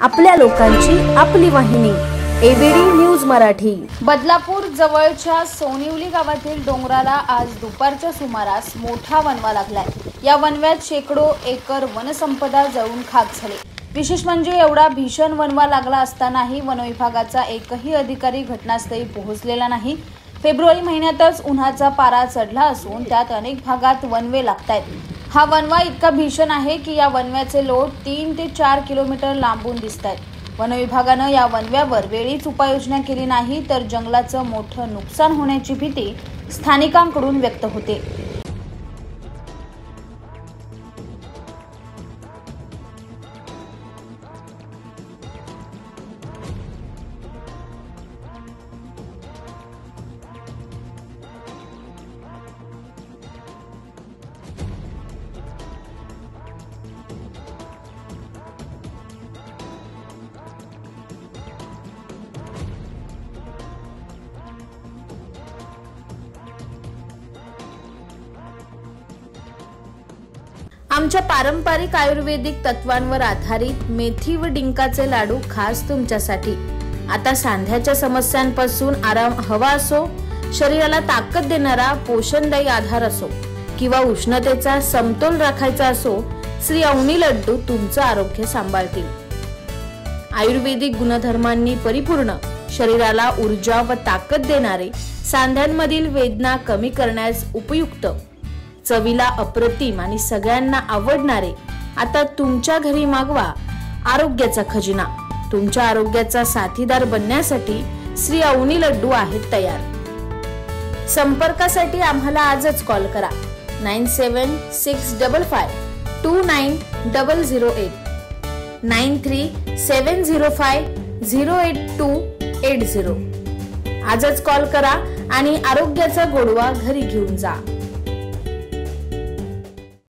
आपल्या लोकांची आपली वाहिनी एबीडी न्यूज मराठी। बदलापूर जवळच्या सोनिवली गावातील डोंगराला आज दुपारच्या सुमारास मोठा वणवा लागलाय। या वणव्यात शेकडो एकर वनसंपदा जळून खाक झाली। विशेष म्हणजे एवढा भीषण वणवा लागला असतानाही वनविभागाचा एकही अधिकारी घटनास्थळी पोहोचलेला नाही। फेब्रुवारी महिन्यातच उन्हाचा पारा चढला असून त्यात अनेक भागात वणवे लागतायत। हा वणवा इतका भीषण आहे की या वणव्याचे लोट 3 ते 4 किलोमीटर लांबून दिसतायत। वनविभागानं या वणव्यावर वेळीच उपाययोजना केली नाही तर जंगलाचं मोठं नुकसान होण्याची भीती स्थानिकांकडून व्यक्त होते। आमच्या पारंपरिक आयुर्वेदिक तत्वांवर आधारित मेथी व डिंकाचे लाडू खास तुमच्यासाठी। आता सांध्याच्या समस्यांपासून आराम हवा असो, शरीराला ताकद देणारा पोषणदायी आधार असो किंवा उष्णतेचा समतोल राखायचा असो, श्री अवनी लड्डू तुमचं आरोग्य सांभाळतील। आयुर्वेदिक गुणधर्मांनी परिपूर्ण, शरीराला ऊर्जा व ताकद देणारे, सांध्यांमधील वेदना कमी करण्यास उपयुक्त, चवीला अप्रतिम आणि सगळ्यांना आवडणारे आता तुमच्या घरी मागवा आरोग्याचा खजिना। तुमच्या आरोग्याचा साथीदार बनण्यासाठी श्री अवनी लड्डू आहेत तयार। संपर्कासाठी आम्हाला आजच कॉल करा 9765529008 9370508280। आजच कॉल करा आणि आरोग्याचा गोडवा घरी घेऊन जा।